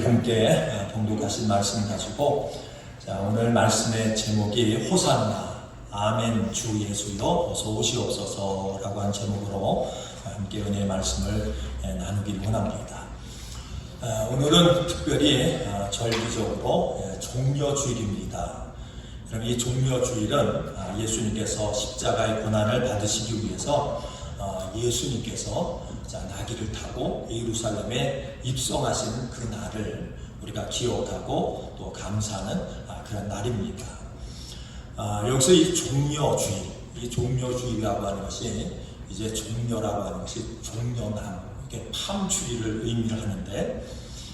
함께 봉독하신 말씀 가지고 오늘 말씀의 제목이 호산나 아멘 주 예수여 어서 오시옵소서 라고 한 제목으로 함께 은혜의 말씀을 나누길 원합니다. 오늘은 특별히 절기적으로 종려주일입니다. 그럼 이 종려주일은 예수님께서 십자가의 고난을 받으시기 위해서 예수님께서 나귀를 타고 예루살렘에 입성하시는 그 날을 우리가 기억하고 또 감사하는 그런 날입니다. 여기서 이 종려주일이라고 하는 것이 이제 종려라고 하는 것이 종려나무, 이게 팜추리를 의미를 하는데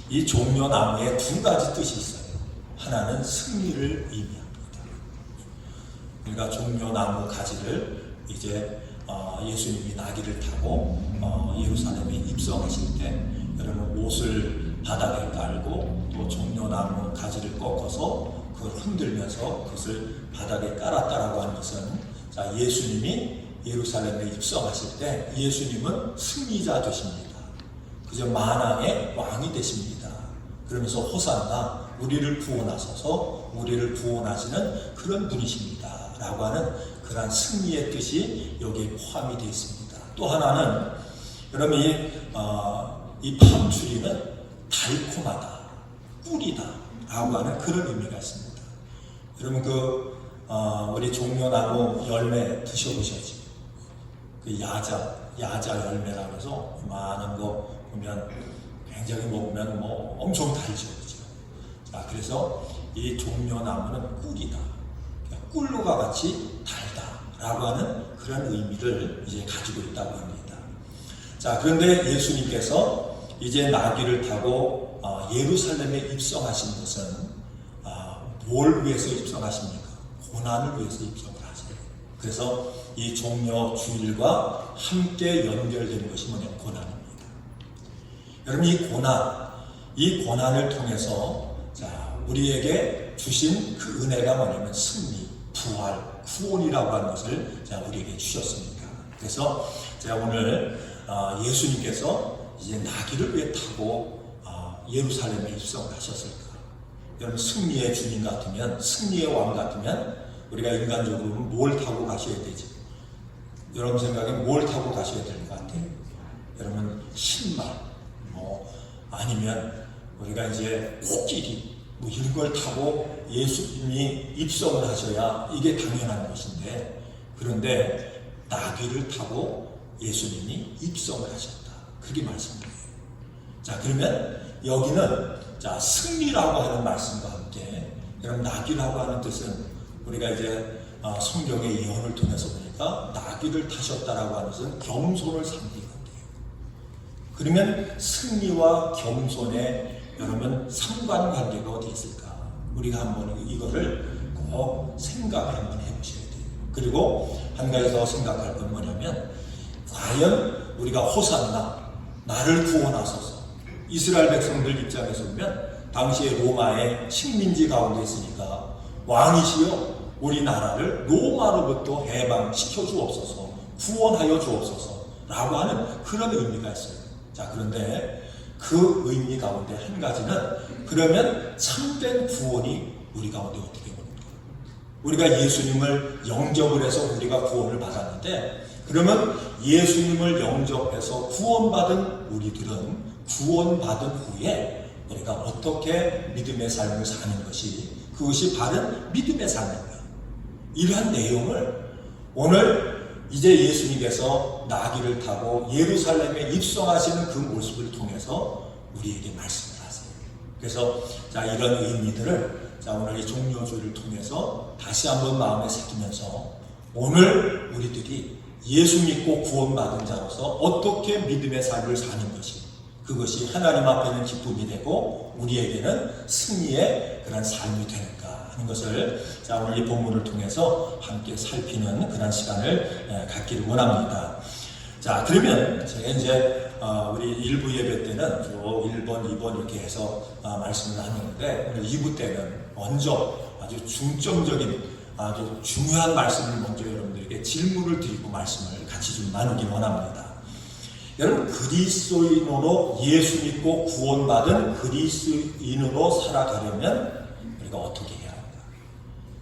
이 종려나무에 두 가지 뜻이 있어요. 하나는 승리를 의미합니다. 그러니까 종려나무 가지를 이제 예수님이 나귀를 타고 예루살렘에 입성하실 때 여러분 옷을 바닥에 깔고 또 종려나무 가지를 꺾어서 그걸 흔들면서 그것을 바닥에 깔았다라고 하는 것은 예수님이 예루살렘에 입성하실 때 예수님은 승리자 되십니다. 그저 만왕의 왕이 되십니다. 그러면서 호산나 우리를 구원하소서 우리를 구원하시는 그런 분이십니다 라고 하는 그러한 승리의 뜻이 여기에 포함이 되어 있습니다. 또 하나는 여러분 이 팜추리는 달콤하다, 꿀이다 라고 하는 그런 의미가 있습니다. 여러분 우리 종려나무 열매 드셔보셨죠? 그 야자 열매라고 해서 많은 거 보면 굉장히 먹으면 엄청 달죠, 그죠? 자, 그래서 이 종려나무는 꿀이다, 꿀과 같이 달다라고 하는 그런 의미를 이제 가지고 있다고 합니다. 자, 그런데 예수님께서 이제 나귀를 타고 예루살렘에 입성하신 것은 뭘 위해서 입성하십니까? 고난을 위해서 입성을 하세요. 그래서 이 종려주일과 함께 연결되는 것이 뭐냐면 고난입니다. 여러분 이 고난을 통해서 우리에게 주신 그 은혜가 뭐냐면 승리, 부활, 구원이라고 하는 것을 우리에게 주셨습니다. 그래서 오늘 예수님께서 이제 나귀를 왜 타고 예루살렘에 입성을 하셨을까? 여러분 승리의 주님 같으면, 승리의 왕 같으면 우리가 인간적으로 뭘 타고 가셔야 되지? 여러분 생각에 뭘 타고 가셔야 될 것 같아요? 여러분 신발, 아니면 우리가 이제 코끼리 이런 걸 타고 예수님이 입성을 하셔야 이게 당연한 것인데, 그런데 나귀를 타고 예수님이 입성을 하셨다, 그게 말씀이에요. 자, 그러면 여기는 승리라고 하는 말씀과 함께 여러분 나귀라고 하는 뜻은 우리가 이제 성경의 예언을 통해서 보니까 나귀를 타셨다라고 하는 것은 겸손을 상징한대요. 그러면 승리와 겸손의 여러분 상관관계가 어디 있을까? 우리가 한번 이거를 꼭 생각을 한번 해보셔야 돼요. 그리고 한 가지 더 생각할 건 뭐냐면, 과연 우리가 호산나 나를 구원하소서, 이스라엘 백성들 입장에서 보면 당시에 로마의 식민지 가운데 있으니까 왕이시여 우리나라를 로마로부터 해방시켜 주옵소서, 구원하여 주옵소서 라고 하는 그런 의미가 있어요. 자, 그런데 그 의미 가운데 한 가지는, 그러면 참된 구원이 우리 가운데 어떻게 옵니까? 우리가 예수님을 영접을 해서 우리가 구원을 받았는데, 그러면 예수님을 영접해서 구원받은 우리들은 구원받은 후에 우리가 어떻게 믿음의 삶을 사는 것이, 그것이 바른 믿음의 삶입니다. 이러한 내용을 오늘 이제 예수님께서 나귀를 타고 예루살렘에 입성하시는 그 모습을 통해서 우리에게 말씀을 하세요. 그래서 이런 의미들을 오늘 이 종려주일을 통해서 다시 한번 마음에 새기면서 오늘 우리들이 예수 믿고 구원받은 자로서 어떻게 믿음의 삶을 사는 것이, 그것이 하나님 앞에는 기쁨이 되고 우리에게는 승리의 그런 삶이 되는가 하는 것을 오늘 이 본문을 통해서 함께 살피는 그런 시간을 갖기를 원합니다. 자, 그러면 제가 이제 우리 1부 예배 때는 1번, 2번 이렇게 해서 말씀을 나누는데, 오늘 2부 때는 먼저 아주 중점적인 아주 중요한 말씀을 먼저 여러분들에게 질문을 드리고 말씀을 같이 좀 나누기 원합니다. 여러분, 그리스도인으로 예수 믿고 구원받은 그리스도인으로 살아가려면 우리가 어떻게 해야 합니까?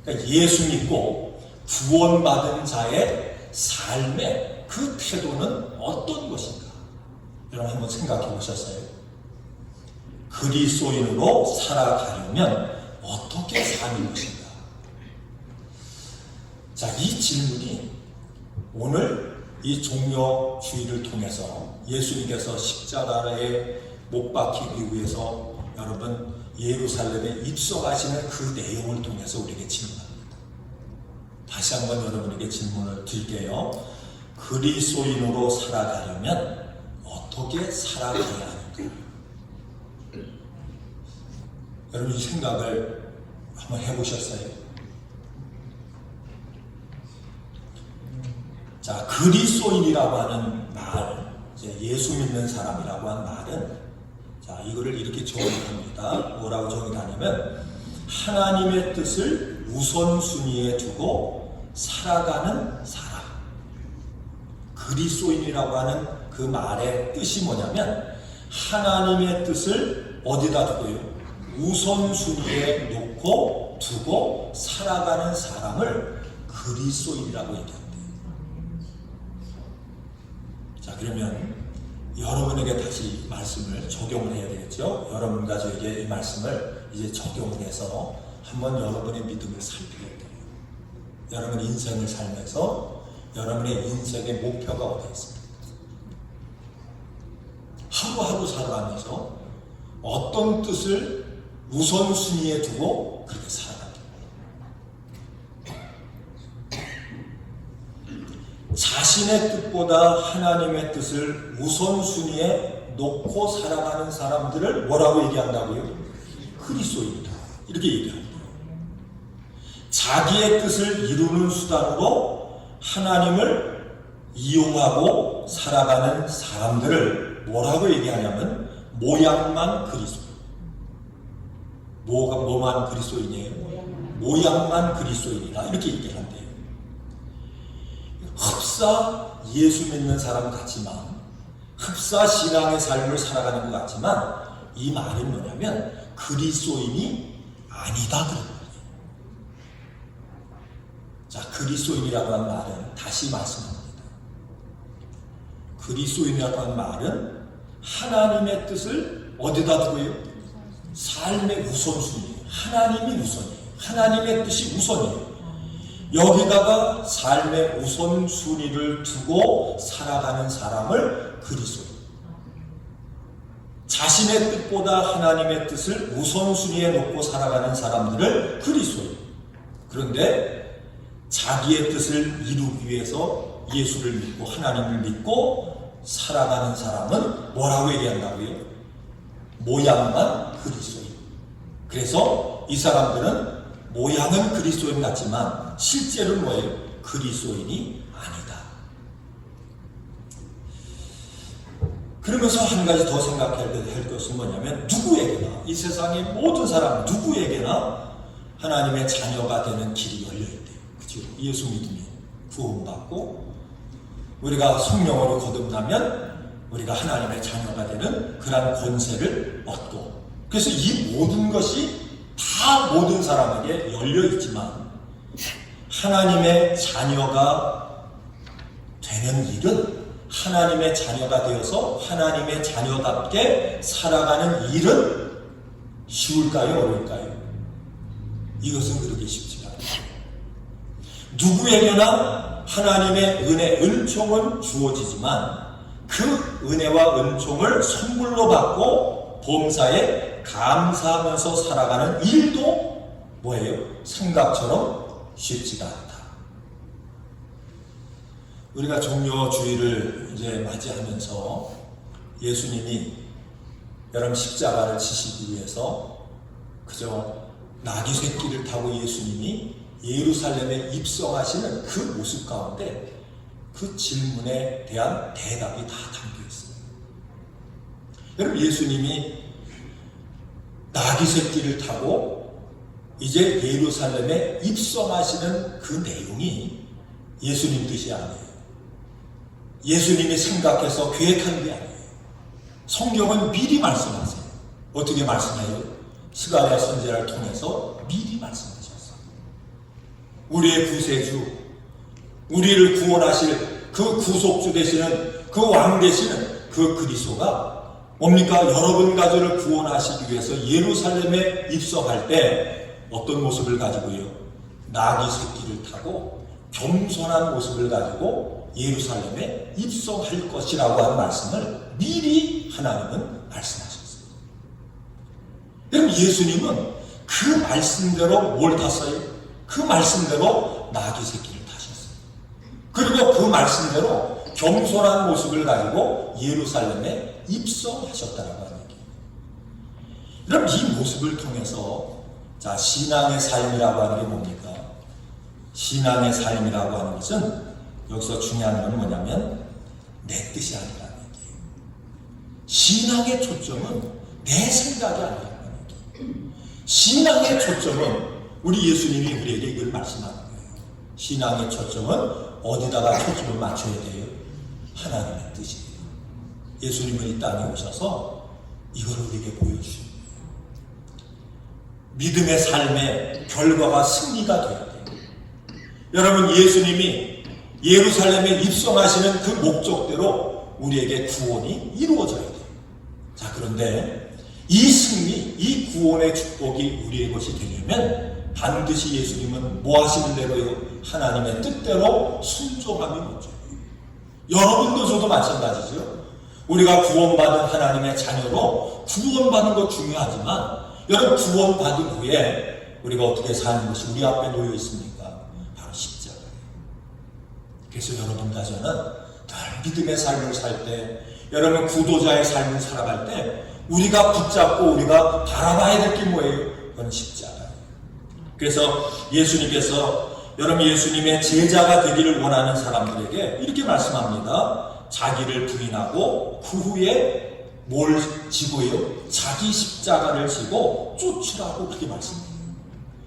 그러니까 예수 믿고 구원받은 자의 삶의 그 태도는 어떤 것인가? 여러분 한번 생각해 보셨어요? 그리스도인으로 살아가려면 어떻게 사는 것인가? 자, 이 질문이 오늘 이 종려주의를 통해서 예수님께서 십자가에 못 박히기 위해서 여러분 예루살렘에 입성하시는 그 내용을 통해서 우리에게 질문합니다. 다시 한번 여러분에게 질문을 드릴게요. 그리스도인으로 살아가려면 어떻게 살아가야 하는가? 여러분 이 생각을 한번 해보셨어요? 자, 그리스도인이라고 하는 말, 이제 예수 믿는 사람이라고 하는 말은, 자, 이거를 이렇게 정의합니다. 뭐라고 정의하냐면, 하나님의 뜻을 우선순위에 두고 살아가는 사람. 그리스도인이라고 하는 그 말의 뜻이 뭐냐면, 하나님의 뜻을 어디다 두고요? 우선순위에 놓고 두고 살아가는 사람을 그리스도인이라고 얘기합니다. 자, 그러면 여러분에게 다시 말씀을 적용을 해야 되겠죠? 여러분과 저에게 이 말씀을 이제 적용을 해서 한번 여러분의 믿음을 살펴야 돼요. 여러분 인생을 살면서 여러분의 인생의 목표가 어디 있습니까? 하루하루 살아가면서 어떤 뜻을 우선순위에 두고 그렇게 살아갑니다. 자신의 뜻보다 하나님의 뜻을 우선순위에 놓고 살아가는 사람들을 뭐라고 얘기한다고요? 그리스도인이다. 이렇게 얘기합니다. 자기의 뜻을 이루는 수단으로 하나님을 이용하고 살아가는 사람들을 뭐라고 얘기하냐면 모양만 그리스도인. 뭐만 그리스도인이에요? 모양만 그리스도인이다. 이렇게 얘기한대요. 흡사 예수 믿는 사람 같지만, 흡사 신앙의 삶을 살아가는 것 같지만, 이 말은 뭐냐면 그리스도인이 아니다 그런 거예요. 자, 그리스도인이라고 하는 말은 다시 말씀합니다. 그리스도인이라고 하는 말은 하나님의 뜻을 어디다 두고요? 삶의 우선순위예요. 하나님이 우선이에요. 하나님의 뜻이 우선이에요. 여기다가 삶의 우선순위를 두고 살아가는 사람을 그리스도인. 자신의 뜻보다 하나님의 뜻을 우선순위에 놓고 살아가는 사람들을 그리스도인. 그런데 자기의 뜻을 이루기 위해서 예수를 믿고 하나님을 믿고 살아가는 사람은 뭐라고 얘기한다고요? 모양만 그리스도인. 그래서 이 사람들은 모양은 그리스도인 같지만 실제로는 뭐예요? 그리스도인이 아니다. 그러면서 한 가지 더 생각해야 할 것은 뭐냐면 누구에게나, 이 세상의 모든 사람 누구에게나 하나님의 자녀가 되는 길이 열려있대요. 그렇죠? 예수 믿으면 구원받고 우리가 성령으로 거듭나면 우리가 하나님의 자녀가 되는 그런 권세를 얻고, 그래서 이 모든 것이 다 모든 사람에게 열려있지만 하나님의 자녀가 되는 일은, 하나님의 자녀가 되어서 하나님의 자녀답게 살아가는 일은 쉬울까요? 어려울까요? 이것은 그렇게 쉽지가 않아요. 누구에게나 하나님의 은혜, 은총은 주어지지만 그 은혜와 은총을 선물로 받고 범사에 감사하면서 살아가는 일도 뭐예요? 생각처럼 쉽지가 않다. 우리가 종려주의를 이제 맞이하면서 예수님이 여러분 십자가를 지시기 위해서 그저 나귀 새끼를 타고 예수님이 예루살렘에 입성하시는 그 모습 가운데 그 질문에 대한 대답이 다 담겨 있어요. 여러분 예수님이 나귀 새끼를 타고 이제 예루살렘에 입성하시는 그 내용이 예수님 뜻이 아니에요. 예수님이 생각해서 계획한 게 아니에요. 성경은 미리 말씀하세요. 어떻게 말씀해요? 스가랴 선지자를 통해서 미리 말씀하셨어요. 우리의 구세주, 우리를 구원하실 그 구속주 되시는 그 왕 되시는 그 그리스도가 뭡니까? 여러분 가족을 구원하시기 위해서 예루살렘에 입성할 때 어떤 모습을 가지고요? 나귀 새끼를 타고 겸손한 모습을 가지고 예루살렘에 입성할 것이라고 하는 말씀을 미리 하나님은 말씀하셨어요. 여러분, 예수님은 그 말씀대로 뭘 탔어요? 그 말씀대로 나귀 새끼를 타셨어요. 그리고 그 말씀대로 겸손한 모습을 가지고 예루살렘에 입성하셨다라고 하는 얘기예요. 여러분, 이 모습을 통해서 자, 신앙의 삶이라고 하는 게 뭡니까? 신앙의 삶이라고 하는 것은 여기서 중요한 건 뭐냐면 내 뜻이 아니라는 얘기예요. 신앙의 초점은 내 생각이 아니라는 얘기예요. 신앙의 초점은 우리 예수님이 우리에게 이걸 말씀하는 거예요. 신앙의 초점은 어디다가 초점을 맞춰야 돼요? 하나님의 뜻이에요. 예수님은 이 땅에 오셔서 이걸 우리에게 보여주십니다. 믿음의 삶의 결과가 승리가 되어야 돼요. 여러분, 예수님이 예루살렘에 입성하시는 그 목적대로 우리에게 구원이 이루어져야 돼요. 자, 그런데 이 승리, 이 구원의 축복이 우리의 것이 되려면 반드시 예수님은 뭐 하시는 대로요? 하나님의 뜻대로 순종함이 먼저예요. 여러분도 저도 마찬가지죠. 우리가 구원받은 하나님의 자녀로 구원받는 것 중요하지만 여러분, 구원받은 후에 우리가 어떻게 사는 것이 우리 앞에 놓여 있습니까? 바로 십자가예요. 그래서 여러분과 저는 늘 믿음의 삶을 살 때, 여러분 구도자의 삶을 살아갈 때 우리가 붙잡고 우리가 바라봐야 될 게 뭐예요? 그건 십자가예요. 그래서 예수님께서 여러분 예수님의 제자가 되기를 원하는 사람들에게 이렇게 말씀합니다. 자기를 부인하고 그 후에 뭘 지고요? 자기 십자가를 지고 쫓으라고 그렇게 말씀해요.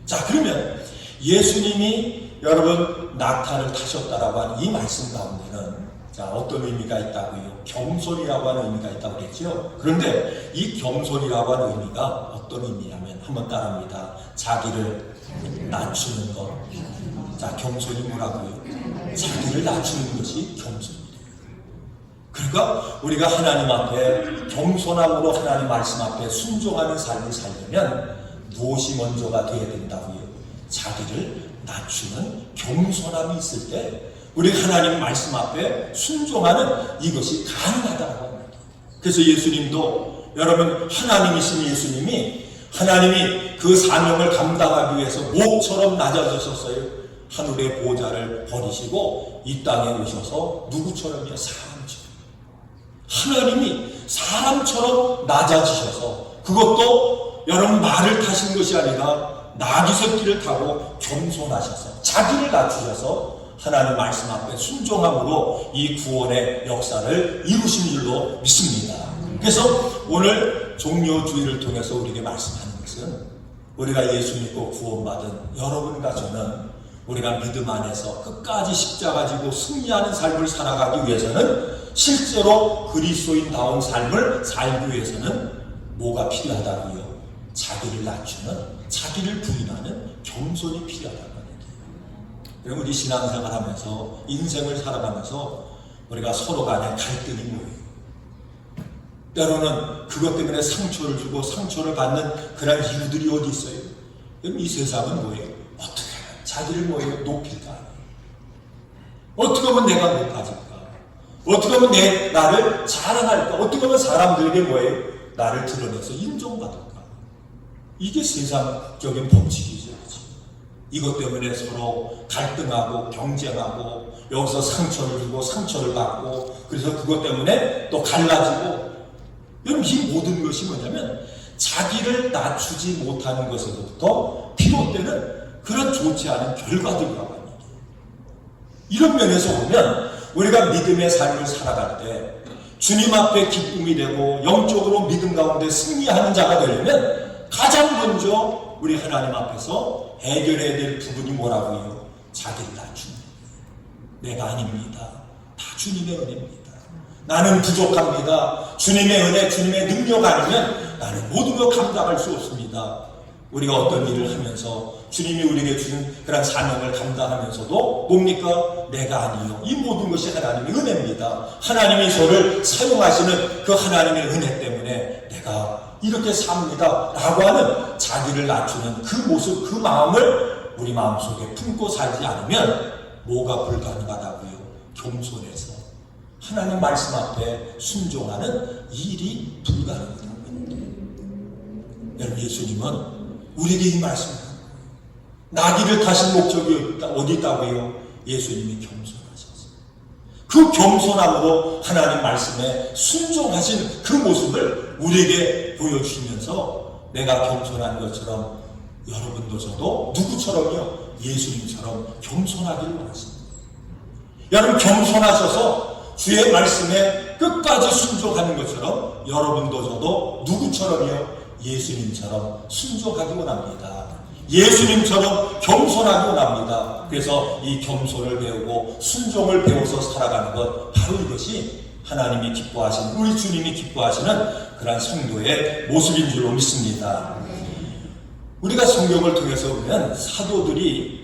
자, 그러면 예수님이 여러분 낙타를 타셨다라고 하는 이 말씀 가운데는 자, 어떤 의미가 있다고요? 겸손이라고 하는 의미가 있다고 그랬죠. 그런데 이 겸손이라고 하는 의미가 어떤 의미냐면 한번 따라합니다. 자기를 낮추는 것. 자, 겸손이 뭐라고요? 자기를 낮추는 것이 겸손입니다. 그러니까 우리가 하나님 앞에 겸손함으로 하나님 말씀 앞에 순종하는 삶을 살려면 무엇이 먼저가 되어야 된다고요? 자기를 낮추는 겸손함이 있을 때 우리 하나님 말씀 앞에 순종하는 이것이 가능하다고 합니다. 그래서 예수님도 여러분 하나님이신 예수님이 하나님이 그 사명을 감당하기 위해서 목처럼 낮아지셨어요. 하늘의 보좌를 버리시고 이 땅에 오셔서 누구처럼요? 사람처럼. 하나님이 사람처럼 낮아지셔서 그것도 여러분 말을 타신 것이 아니라 나귀 새끼를 타고 겸손하셔서 자기를 낮추셔서 하나님 말씀 앞에 순종함으로 이 구원의 역사를 이루신 줄로 믿습니다. 그래서 오늘 종료주의를 통해서 우리에게 말씀하는 것은 우리가 예수 믿고 구원받은 여러분과 저는 우리가 믿음 안에서 끝까지 십자가 지고 승리하는 삶을 살아가기 위해서는 실제로 그리스도인다운 삶을 살기 위해서는 뭐가 필요하다고요? 자기를 낮추는, 자기를 부인하는 겸손이 필요하다는 얘기예요. 우리 신앙생활 하면서 인생을 살아가면서 우리가 서로 간에 갈등이 뭐예요? 때로는 그것 때문에 상처를 주고 상처를 받는 그런 이유들이 어디 있어요? 그럼 이 세상은 뭐예요? 어떻게 하면 자기를 뭐예요? 높일까? 어떻게 하면 내가 높아질까? 어떻게 하면 나를 자랑할까? 어떻게 하면 사람들에게 뭐예요? 나를 드러내서 인정받을까? 이게 세상적인 법칙이죠. 이것 때문에 서로 갈등하고 경쟁하고 여기서 상처를 주고 상처를 받고 그래서 그것 때문에 또 갈라지고 여러분 이 모든 것이 뭐냐면 자기를 낮추지 못하는 것에서부터 비롯되는 그런 좋지 않은 결과들이라고 하는 얘기예요. 이런 면에서 보면 우리가 믿음의 삶을 살아갈 때 주님 앞에 기쁨이 되고 영적으로 믿음 가운데 승리하는 자가 되려면 가장 먼저 우리 하나님 앞에서 해결해야 될 부분이 뭐라고요? 자기를 낮추는 거예요. 내가 아닙니다. 다 주님의 은혜입니다. 나는 부족합니다. 주님의 은혜, 주님의 능력 아니면 나는 모든 걸 감당할 수 없습니다. 우리가 어떤 일을 하면서 주님이 우리에게 주신 그런 사명을 감당하면서도 뭡니까? 내가 아니요. 이 모든 것이 하나님의 은혜입니다. 하나님이 저를 사용하시는 그 하나님의 은혜 때문에 내가 이렇게 삽니다 라고 하는 자기를 낮추는 그 모습, 그 마음을 우리 마음속에 품고 살지 않으면 뭐가 불가능하다고요? 겸손해서 하나님 말씀 앞에 순종하는 일이 불가능한 겁니다. 여러분, 예수님은 우리에게 이 말씀을 나귀를 타신 목적이 어디 있다고요? 예수님이 겸손하셨어요. 그 겸손함으로 하나님 말씀에 순종하신 그 모습을 우리에게 보여주시면서 내가 겸손한 것처럼 여러분도 저도 누구처럼요? 예수님처럼 겸손하기를 원하십니다. 여러분, 겸손하셔서 주의 말씀에 끝까지 순종하는 것처럼 여러분도 저도 누구처럼요? 예수님처럼 순종하기 원합니다. 예수님처럼 겸손하기 원합니다. 그래서 이 겸손을 배우고 순종을 배워서 살아가는 것, 바로 이것이 하나님이 기뻐하시는, 우리 주님이 기뻐하시는 그런 성도의 모습인 줄로 믿습니다. 우리가 성경을 통해서 보면 사도들이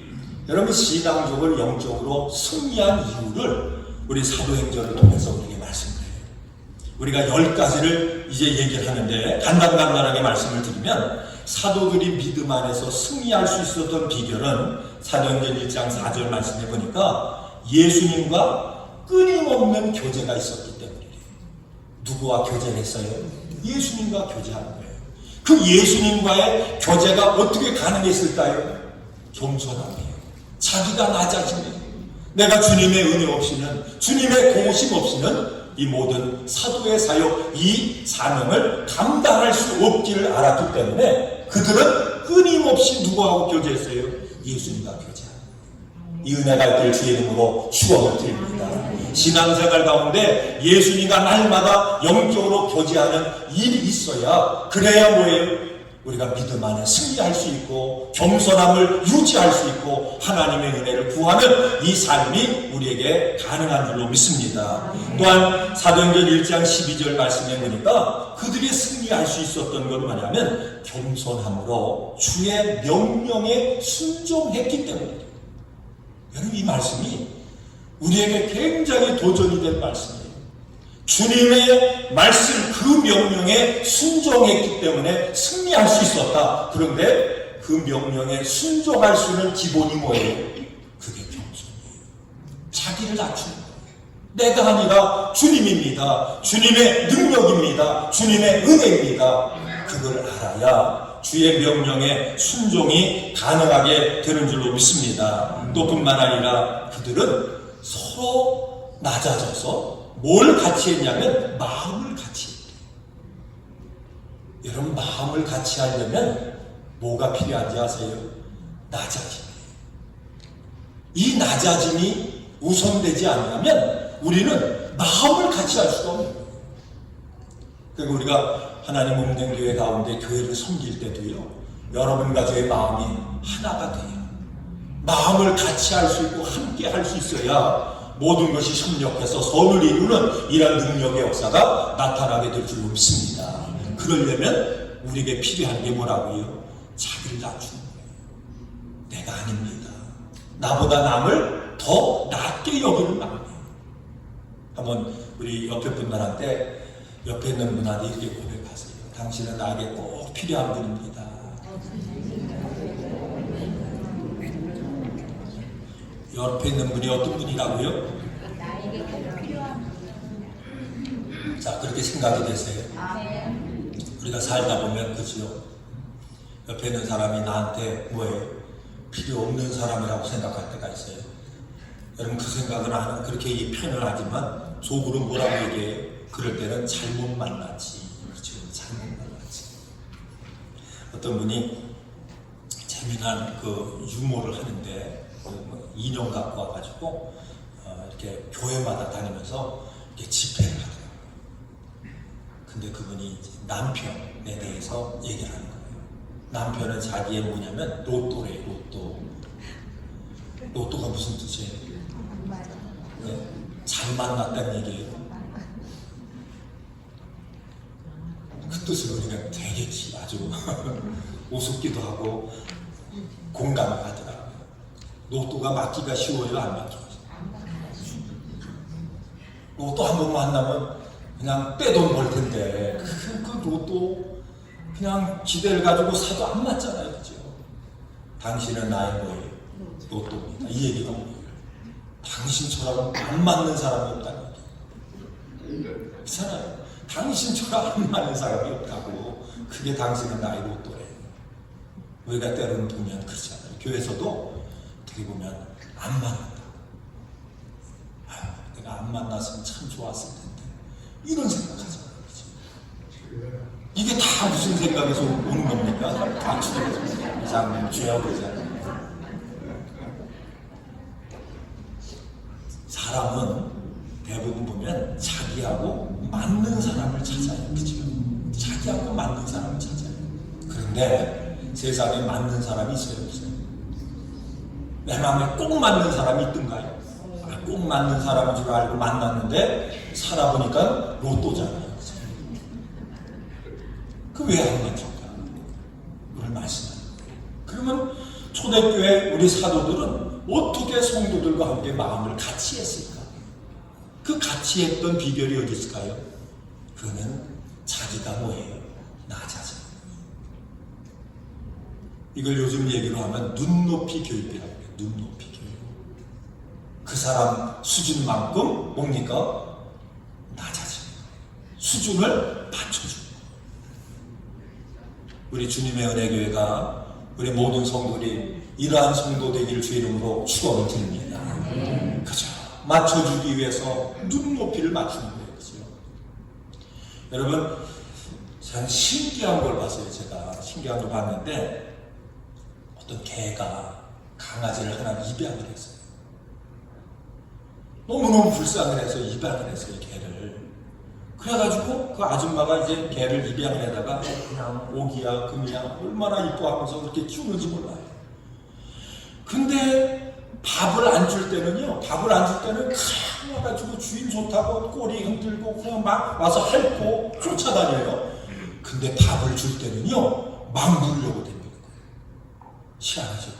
여러분 신앙적으로 영적으로 승리한 이유를 우리 사도행전을 통해서 우리에게 말씀드려요. 우리가 10가지를 이제 얘기를 하는데 간단하게 말씀을 드리면 사도들이 믿음 안에서 승리할 수 있었던 비결은 사도행전 1장 4절 말씀해 보니까 예수님과 끊임없는 교제가 있었기 때문이에요. 누구와 교제를 했어요? 예수님과 교제하는 거예요. 그 예수님과의 교제가 어떻게 가능했을까요? 겸손함이에요. 자기가 낮아지네요. 내가 주님의 은혜 없이는, 주님의 공심 없이는 이 모든 사도의 사역, 이 사명을 감당할 수 없기를 알았기 때문에 그들은 끊임없이 누구하고 교제했어요? 예수님과 교제합니다. 이 은혜가 있길 주의 이름으로 축원을 드립니다. 신앙생활 가운데 예수님과 날마다 영적으로 교제하는 일이 있어야, 그래야 뭐예요? 우리가 믿음 안에 승리할 수 있고 겸손함을 유지할 수 있고 하나님의 은혜를 구하는 이 삶이 우리에게 가능한 줄로 믿습니다. 또한 사도행전 1장 12절 말씀해 보니까 그들이 승리할 수 있었던 건 뭐냐면 겸손함으로 주의 명령에 순종했기 때문입니다. 여러분, 이 말씀이 우리에게 굉장히 도전이 된 말씀이에요. 주님의 말씀, 그 명령에 순종했기 때문에 승리할 수 있었다. 그런데 그 명령에 순종할 수 있는 기본이 뭐예요? 그게 겸손이에요. 자기를 낮추는 거예요. 내가 아니라 주님입니다. 주님의 능력입니다. 주님의 은혜입니다. 그걸 알아야 주의 명령에 순종이 가능하게 되는 줄로 믿습니다. 또 뿐만 아니라 그들은 서로 낮아져서 뭘 같이 했냐면 마음을 같이 했대요. 여러분, 마음을 같이 하려면 뭐가 필요한지 아세요? 낮아짐이에요. 이 낮아짐이 우선되지 않으면 우리는 마음을 같이 할 수가 없는 거예요. 그리고 우리가 하나님 몸된 교회 가운데 교회를 섬길 때도요, 여러분과 저의 마음이 하나가 돼요. 마음을 같이 할 수 있고 함께 할 수 있어야 모든 것이 협력해서 선을 이루는 이런 능력의 역사가 나타나게 될 줄로 믿습니다. 그러려면 우리에게 필요한 게 뭐라고요? 자기를 낮추는 거예요. 내가 아닙니다. 나보다 남을 더 낮게 여기는 마음이에요. 한번 우리 옆에 분들한테, 옆에 있는 분한테 이렇게 고백하세요. 당신은 나에게 꼭 필요한 분입니다. 옆에 있는 분이 어떤 분이라고요? 나에게 꼭 필요한 자, 그렇게 생각이 되세요. 우리가 살다 보면 그죠? 옆에 있는 사람이 나한테 뭐예요? 필요 없는 사람이라고 생각할 때가 있어요. 여러분, 그 생각은 안 하는, 그렇게 표현을 하지만 속으로 뭐라고 얘기해요? 그럴 때는 잘못 만났지. 그렇죠? 잘못 만났지. 어떤 분이 재미난 그 유머를 하는데 인형 갖고 와가지고 이렇게 교회마다 다니면서 이렇게 집회를 하더라고요. 근데 그분이 남편에 대해서 얘기를 하는 거예요. 남편은 자기의 뭐냐면 로또래요. 로또. 로또가 무슨 뜻이에요? 네? 잘 만났다는 얘기예요. 그 뜻을 우리가 되게 아주 우습기도 하고 공감을 하더라고요. 로또가 맞기가 쉬워요, 안 맞기가 쉬워요? 로또 한 번 만나면 그냥 떼돈 벌 텐데 그 로또 그냥 기대를 가지고 사도 안 맞잖아요, 그죠? 당신은 나의 뭐예요? 로또입니다. 이 얘기가 뭐예요? 당신처럼 안 맞는 사람이 없다는 얘기예요. 그렇잖아요. 당신처럼 안 맞는 사람이 없다고. 그게 당신은 나의 로또래요. 우리가 때로는 보면 그렇잖아요. 교회에서도 어떻게 보면 안 만난다. 아유, 내가 안 만났으면 참 좋았을 텐데. 이런 생각하잖아요. 그렇죠? 이게 다 무슨 생각에서 오는 겁니까? 다 주장님 죄하고 그러잖아요. 사람은 대부분 보면 자기하고 맞는 사람을 찾아요. 그죠? 자기하고 맞는 사람을 찾아요. 그런데 세상에 맞는 사람이 있어요, 없어요? 내 마음에 꼭 맞는 사람이 있던가요? 꼭 맞는 사람인 줄 알고 만났는데 살아보니까 로또잖아요. 그 왜 안 맞을까? 오늘 말씀하는 거예요. 그러면 초대교회 우리 사도들은 어떻게 성도들과 함께 마음을 같이 했을까? 그 같이 했던 비결이 어디 있을까요? 그거는 자기가 뭐예요? 나 자신. 이걸 요즘 얘기로 하면 눈높이 교육이라고 해요. 눈높이 교육. 그 사람 수준만큼 뭡니까? 나 자신. 수준을 받쳐주고. 우리 주님의 은혜교회가 우리 모든 성도들이 이러한 성도 되기를 주 이름으로 축원을 드립니다. 그죠? 맞춰주기 위해서 눈높이를 맞추는 거예요. 그죠? 여러분, 참 신기한 걸 봤어요. 제가 신기한 걸 봤는데 어떤 개가 강아지를 하나 입양을 했어요. 너무너무 불쌍을 해서 입양을 했어요, 개를. 그래가지고 그 아줌마가 이제 개를 입양을 해다가 그냥 오기야 금이야 얼마나 이뻐하면서 그렇게 키우는지 몰라요. 근데 밥을 안 줄 때는요, 밥을 안 줄 때는 그냥 와가지고 주인 좋다고 꼬리 흔들고 그냥 막 와서 핥고 쫓아다녀요. 근데 밥을 줄 때는요, 막 물려고 댕기는 거예요. 희한하죠.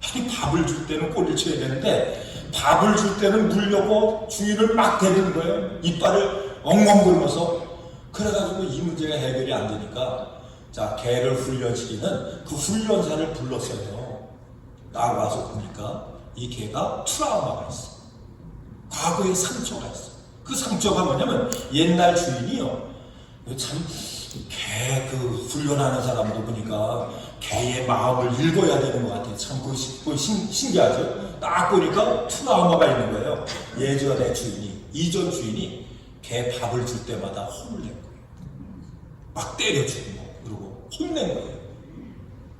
아니, 밥을 줄 때는 꼬리를 쳐야 되는데 밥을 줄 때는 물려고 주인을 막 대는 거예요. 이빨을 엉엉 굴면서. 그래가지고 이 문제가 해결이 안 되니까 자, 개를 훈련시키는 그 훈련사를 불렀어요. 딱 와서 보니까 이 개가 트라우마가 있어. 과거에 상처가 있어. 그 상처가 뭐냐면 옛날 주인이요, 참 개 그 훈련하는 사람도 보니까 개의 마음을 읽어야 되는 것 같아요. 참 그거 신기하죠. 딱 보니까 트라우마가 있는 거예요. 예전에 주인이, 이전 주인이 개 밥을 줄 때마다 혼을 낸 거예요. 막 때려주고 그러고 혼낸 거예요.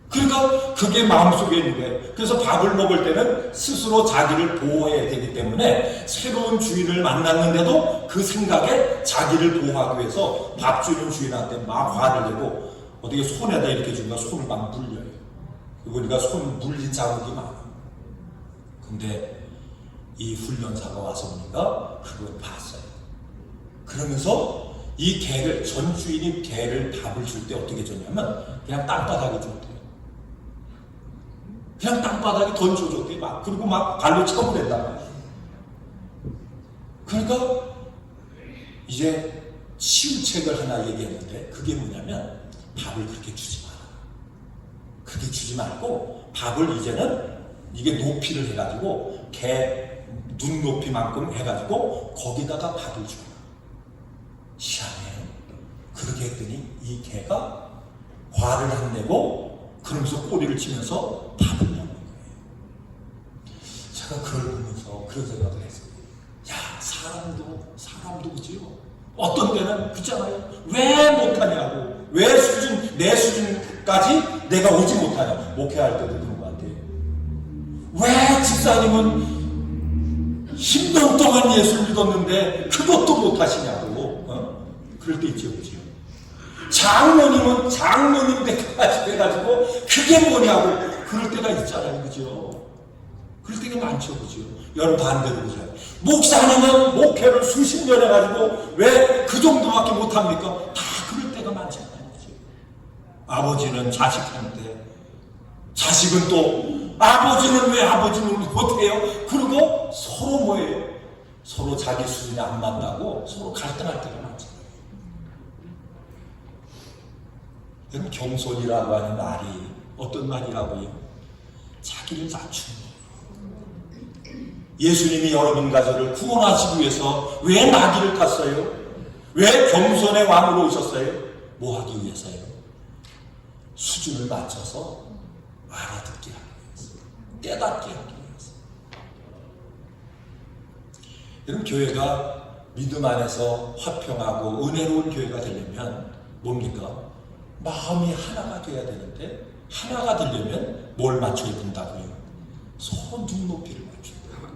그러니까 그게 마음속에 있는 거예요. 그래서 밥을 먹을 때는 스스로 자기를 보호해야 되기 때문에 새로운 주인을 만났는데도 그 생각에 자기를 보호하기 위해서 밥 주는 주인한테 막 화를 내고 어떻게 손에다 이렇게 주니까 손을 막 물려요. 그러니까 손 물린 자국이 많아. 근데 이 훈련사가 와서 보니까 그걸 봤어요. 그러면서 이 개를, 전 주인이 개를 밥을 줄 때 어떻게 줬냐면 그냥 땅바닥에 줬대요. 그냥 땅바닥에 던져줬대요. 막. 그리고 막 발로 차고낸단 말이에요. 그러니까 이제 치유책을 하나 얘기했는데 그게 뭐냐면 밥을 그렇게 주지 마라. 그렇게 주지 말고 밥을 이제는 이게 높이를 해가지고 개 눈높이만큼 해가지고 거기다가 밥을 줘라. 희한해요. 그렇게 했더니 이 개가 화를 안 내고 그러면서 꼬리를 치면서 밥을 먹는 거예요. 제가 그걸 보면서 그런 생각을 했어요. 야, 사람도 그지요. 어떤 때는 그렇잖아요. 왜 못하냐고. 왜 내 수준까지 내가 오지 못하냐. 목회할 때도 그런 것 같아요. 왜 집사님은 10년 동안 예수를 믿었는데 그것도 못하시냐고. 그럴 때 있죠, 그죠? 장모님은 장모님 때까지 해가지고 그게 뭐냐고. 그럴 때가 있잖아요, 그죠? 그럴 때가 많죠, 그죠? 여러분 반대로 보세요. 목사님은 목회를 수십 년 해가지고 왜 그 정도밖에 못합니까? 다 그럴 때가 많잖아요. 아버지는 자식한테, 자식은 또 아버지는 왜 아버지는 못해요? 그리고 서로 뭐예요? 서로 자기 수준이 안 맞다고 서로 갈등할 때가 많잖아요. 여러분, 겸손이라고 하는 말이 어떤 말이라고요? 자기를 낮추는 거예요. 예수님이 여러분 가족을 구원하시기 위해서 왜 나귀를 탔어요? 왜 겸손의 왕으로 오셨어요? 뭐 하기 위해서요? 수준을 맞춰서 알아듣게 하기 위해서, 깨닫게 하기 위해서. 여러분, 교회가 믿음 안에서 화평하고 은혜로운 교회가 되려면 뭡니까? 마음이 하나가 돼야 되는데, 하나가 되려면 뭘 맞춰야 된다고요? 서로 눈높이를 맞춰야 돼요.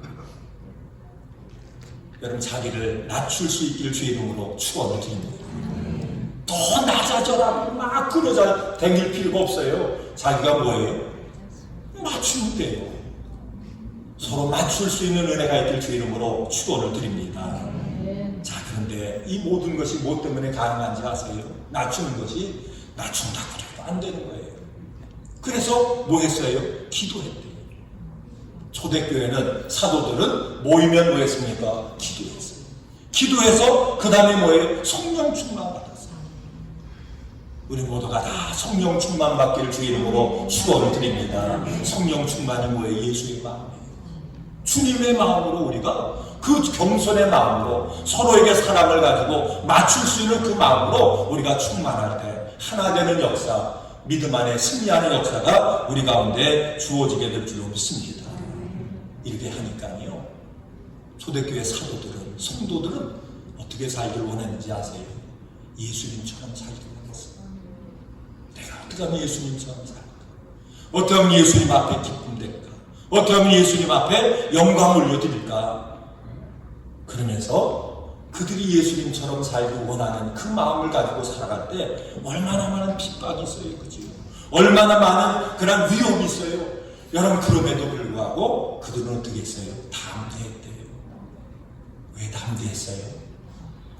여러분, 자기를 낮출 수 있기를 주의 이름으로 축원을 드립니다. 더 낮아져라고 막 끌어져 댕길 필요가 없어요. 자기가 뭐예요? 맞추면 돼요. 서로 맞출 수 있는 은혜가 있길 주의 이름으로 축원을 드립니다. 자, 그런데 이 모든 것이 뭐 때문에 가능한지 아세요? 낮추는 것이 낮춘다고 해도 안 되는 거예요. 그래서 뭐 했어요? 기도했대요. 초대교회는, 사도들은 모이면 뭐 했습니까? 기도했어요. 기도해서 그 다음에 뭐예요? 성령 충만 받았어요. 우리 모두가 다 성령 충만 받기를 주의 이름으로 축원을 드립니다. 성령 충만이 뭐예요? 예수의 마음이에요. 주님의 마음으로, 우리가 그 겸손의 마음으로 서로에게 사랑을 가지고 맞출 수 있는 그 마음으로 우리가 충만할 때 하나 되는 역사, 믿음 안에 승리하는 역사가 우리 가운데 주어지게 될 줄로 믿습니다. 이렇게 하니까요, 초대교회 사도들은, 성도들은 어떻게 살기를 원했는지 아세요? 예수님처럼 살기를 원했어요. 내가 어떻게 하면 예수님처럼 살까? 어떻게 하면 예수님 앞에 기쁨 될까? 어떻게 하면 예수님 앞에 영광을 올려드릴까? 그러면서 그들이 예수님처럼 살기 원하는 그 마음을 가지고 살아갈 때 얼마나 많은 핍박이 있어요, 그죠? 얼마나 많은 그런 위험이 있어요. 여러분, 그럼에도 불구하고 그들은 어떻게 했어요? 담대했대요. 왜 담대했어요?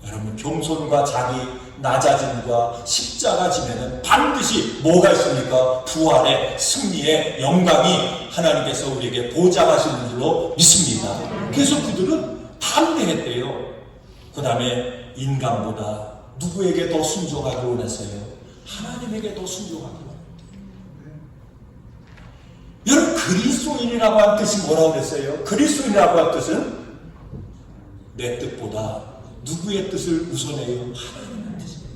여러분, 겸손과 자기 낮아짐과 십자가 짐에는 반드시 뭐가 있습니까? 부활의, 승리의 영광이 하나님께서 우리에게 보장하시는 줄로 믿습니다. 그래서 그들은 담대했대요. 그 다음에 인간보다 누구에게 더 순종하기 원했어요? 하나님에게 더 순종하기 원했대요. 여러분, 그리스도인이라고 한 뜻이 뭐라고 그랬어요? 그리스도인이라고 한 뜻은 내 뜻보다 누구의 뜻을 우선해요? 하나님의 뜻입니다.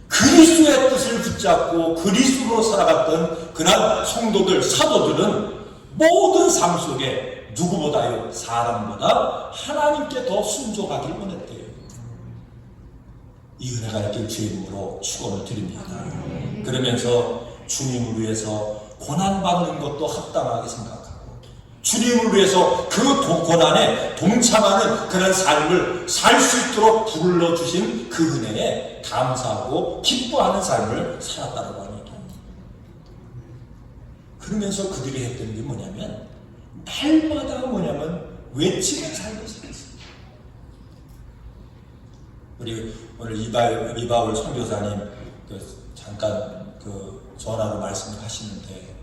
그리스도의 뜻을 붙잡고 그리스도로 살아갔던 그날 성도들, 사도들은 모든 삶 속에 누구보다요? 사람보다 하나님께 더 순종하길 원했대요. 이 은혜가 있길 주의 이름으로 축원을 드립니다. 그러면서 주님을 위해서 고난받는 것도 합당하게 생각하고, 주님을 위해서 그 고난에 동참하는 그런 삶을 살 수 있도록 불러주신 그 은혜에 감사하고 기뻐하는 삶을 살았다고 하는 얘기입니다. 그러면서 그들이 했던 게 뭐냐면, 날마다 외치는 삶을 살았어요. 우리 오늘 이바울 선교사님 잠깐 전화로 말씀을 하시는데,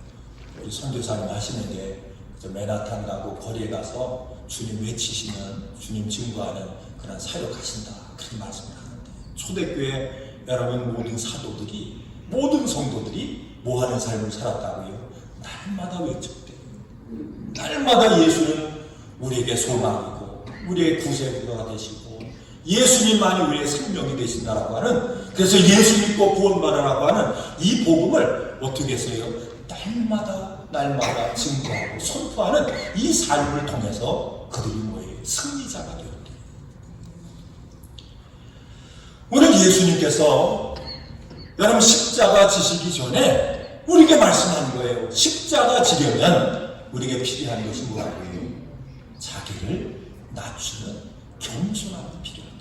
우리 선교사님 하시는데 맨하탄 가고 거리에 가서 주님 외치시면 주님 증거하는 그런 사역하신다, 그런 말씀을 하는데, 초대교회 여러분 모든 사도들이, 모든 성도들이 뭐 하는 삶을 살았다고요? 날마다 외쳤대요. 날마다 예수는 우리에게 소망이고 우리의 구세주가 되시고 예수님만이 우리의 생명이 되신다라고 하는, 그래서 예수 믿고 구원받으라고 하는 이 복음을 어떻게 했어요? 날마다 증거하고 선포하는 이 삶을 통해서 그들이 뭐예요? 승리자가 되었대요. 오늘 예수님께서 여러분 십자가 지시기 전에 우리에게 말씀하는 거예요. 십자가 지려면 우리에게 필요한 것이 뭐라고요? 자기를 낮추는 겸손함이 필요하다.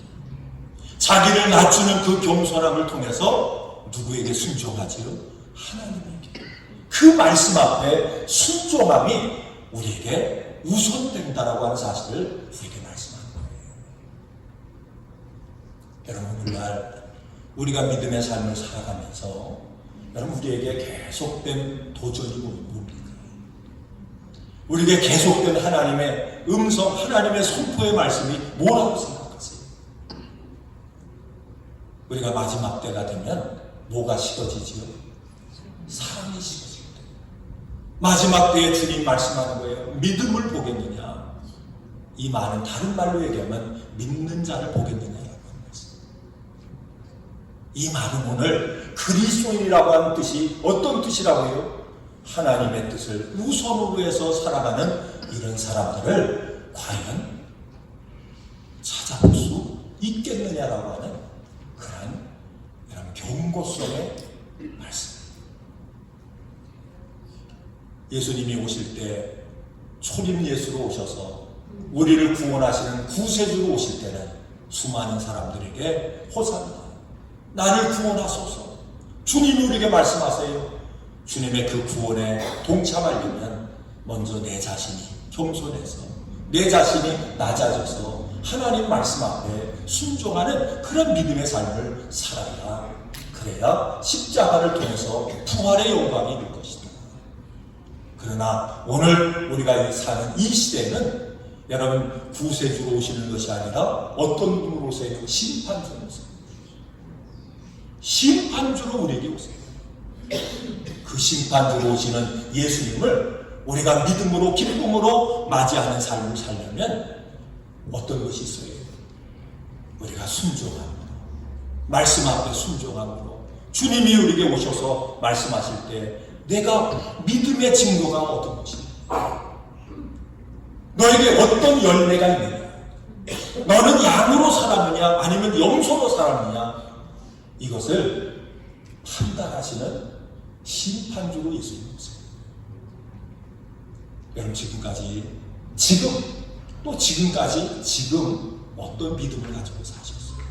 자기를 낮추는 그 겸손함을 통해서 누구에게 순종하지요? 하나님에게. 그 말씀 앞에 순종함이 우리에게 우선된다라고 하는 사실을 우리에게 말씀하는 거예요. 여러분, 오늘날 우리가 믿음의 삶을 살아가면서 여러분, 우리에게 계속된 도전이 뭡니까? 우리에게 계속된 하나님의 음성, 하나님의 선포의 말씀이 뭐라고 생각하세요? 우리가 마지막 때가 되면 뭐가 식어지지요? 사랑이 식어집니다. 마지막 때에 주님 말씀하는 거예요. 믿음을 보겠느냐? 이 말은 다른 말로 얘기하면 믿는 자를 보겠느냐라고 하는 것입니다. 이 말은 오늘 그리스도인이라고 하는 뜻이 어떤 뜻이라고요? 하나님의 뜻을 우선으로 해서 살아가는 이런 사람들을 과연 찾아볼 수 있겠느냐라고 하는 그런 경고성의 말씀. 예수님이 오실 때 초림 예수로 오셔서 우리를 구원하시는 구세주로 오실 때는 수많은 사람들에게 호산나, 나를 구원하소서. 주님이 우리에게 말씀하세요. 주님의 그 구원에 동참하려면 먼저 내 자신이 겸손해서, 내 자신이 낮아져서 하나님 말씀 앞에 순종하는 그런 믿음의 삶을 살아야, 그래야 십자가를 통해서 부활의 영광이 될 것이다. 그러나 오늘 우리가 사는 이 시대는 여러분, 구세주로 오시는 것이 아니라 어떤 분으로 오세요? 심판주로 오세요. 심판주로 우리에게 오세요. 그 심판주로 오시는 예수님을 우리가 믿음으로, 기쁨으로 맞이하는 삶을 살려면 어떤 것이 있어요? 우리가 순종함으로, 말씀 앞에 순종함으로, 주님이 우리에게 오셔서 말씀하실 때 내가 믿음의 증거가 어떤 것이냐, 너에게 어떤 열매가 있느냐, 너는 양으로 살았느냐 아니면 염소로 살았느냐, 이것을 판단하시는 심판주로 예수님 오세요. 여러분, 지금까지 어떤 믿음을 가지고 사셨어요?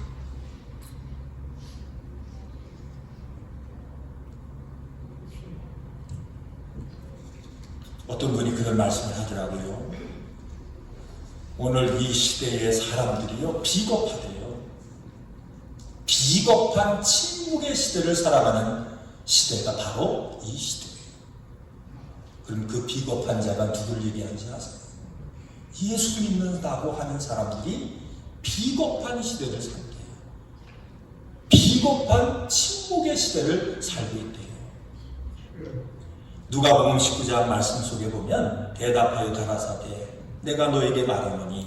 어떤 분이 그런 말씀을 하더라고요. 오늘 이 시대의 사람들이요, 비겁하대요. 비겁한 침묵의 시대를 살아가는 시대가 바로 이 시대예요. 그럼 그 비겁한 자가 누굴 얘기하는지 아세요? 예수 믿는다고 하는 사람들이 비겁한 시대를 살게요. 비겁한 침묵의 시대를 살고 있대요. 누가복음 19장 말씀 속에 보면 대답하여 가라사대 내가 너에게 말하노니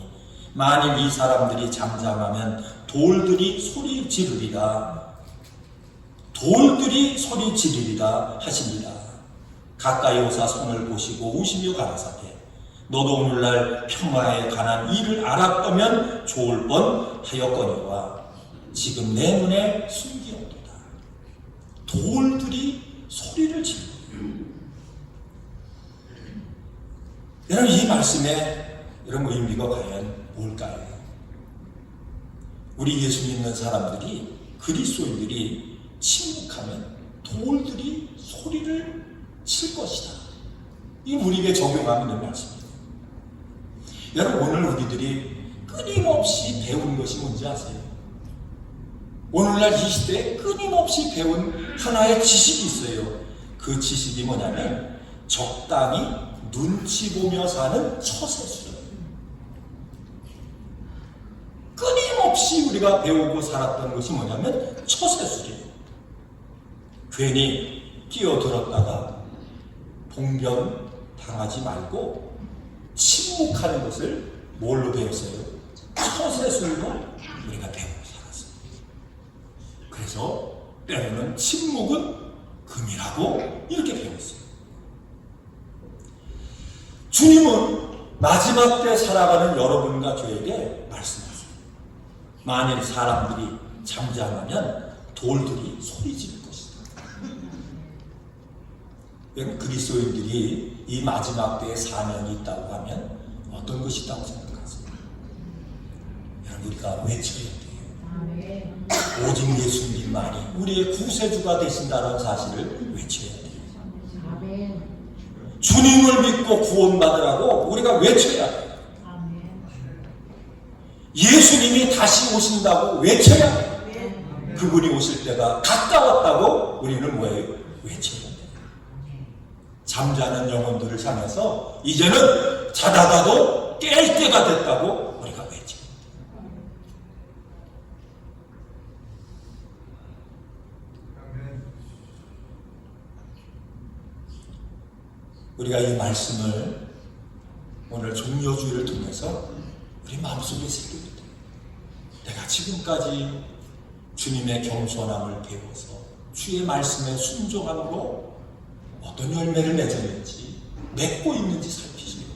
만일 이 사람들이 잠잠하면 돌들이 소리 지르리라 하십니다. 가까이 오사 손을 보시고 우시며 가라사대 너도 오늘날 평화에 관한 일을 알았다면 좋을 뻔하였거니와 지금 내 눈에 숨기었도다. 돌들이 소리를 지르고, 여러분, 이 말씀의 이런 의미가 과연 뭘까요? 우리 예수 믿는 사람들이, 그리스도인들이 침묵하면 돌들이 소리를 칠 것이다. 이 우리에게 적용하면 되는 말씀입니다. 여러분, 오늘 우리들이 끊임없이 배운 것이 뭔지 아세요? 오늘날 이 시대에 끊임없이 배운 하나의 지식이 있어요. 그 지식이 뭐냐면 적당히 눈치 보며 사는 처세술이에요. 끊임없이 우리가 배우고 살았던 것이 뭐냐면 처세술이에요. 괜히 끼어들었다가 봉변 당하지 말고 침묵하는 것을 뭘로 배웠어요? 처세술로 우리가 배우고 살았어요. 그래서 때로는 침묵은 금이라고 이렇게 배웠어요. 주님은 마지막 때 살아가는 여러분과 저에게 말씀하세요. 만일 사람들이 잠잠하면 돌들이 소리 지를 것이다. 그리스도인들이 이 마지막 때에 사명이 있다고 하면 어떤 것이 있다고 생각하세요? 여러분, 우리가 외쳐야 돼요. 오직 예수님만이 우리의 구세주가 되신다는 사실을 외쳐야 돼요. 주님은 주님을 믿고 구원받으라고 우리가 외쳐야 돼요. 예수님이 다시 오신다고 외쳐야 돼요. 그분이 오실 때가 가까웠다고 우리는 뭐예요? 외쳐야 돼요. 잠자는 영혼들을 향해서 이제는 자다가도 깰 때가 됐다고 우리가 외쳐야 돼요. 우리가 이 말씀을 오늘 종려주의를 통해서 우리 마음속에 새기게 돼요. 내가 지금까지 주님의 겸손함을 배워서 주의 말씀에 순종함으로 어떤 열매를 맺었는지 맺고 있는지 살피시게 돼요.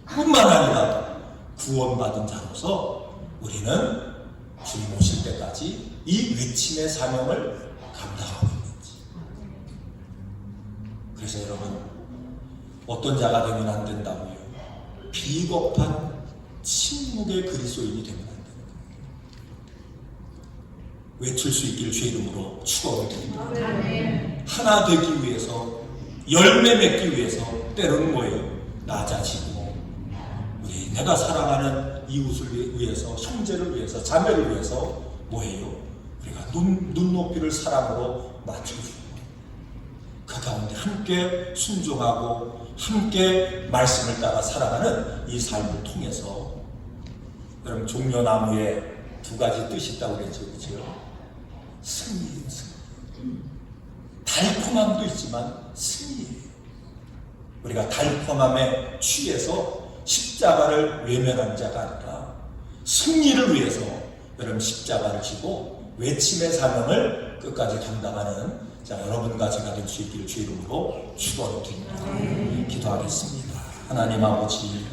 뿐만 아니라 구원받은 자로서 우리는 주님 오실 때까지 이 외침의 사명을 감당하고 있는지. 그래서 여러분, 어떤 자가 되면 안 된다고요? 비겁한 침묵의 그리스도인이 되면 안 되는 거예요. 외칠 수 있길 주의 이름으로 축원을 드립니다. 하나 되기 위해서, 열매 맺기 위해서 때로는 뭐예요? 낮아지고, 우리 내가 사랑하는 이웃을 위해서, 형제를 위해서, 자매를 위해서 뭐예요? 우리가 눈높이를 사랑으로 맞춰주고, 그 가운데 함께 순종하고 함께 말씀을 따라 살아가는 이 삶을 통해서, 여러분, 종려나무에 두 가지 뜻이 있다고 그랬죠, 그렇죠? 승리예요, 승리. 달콤함도 있지만 승리예요. 우리가 달콤함에 취해서 십자가를 외면하는 자가 아니라 승리를 위해서 여러분 십자가를 지고 외침의 사명을 끝까지 감당하는 자, 여러분과 제가 될 수 있기를 주의 이름으로 축원을 드립니다. 기도하겠습니다. 하나님 아버지,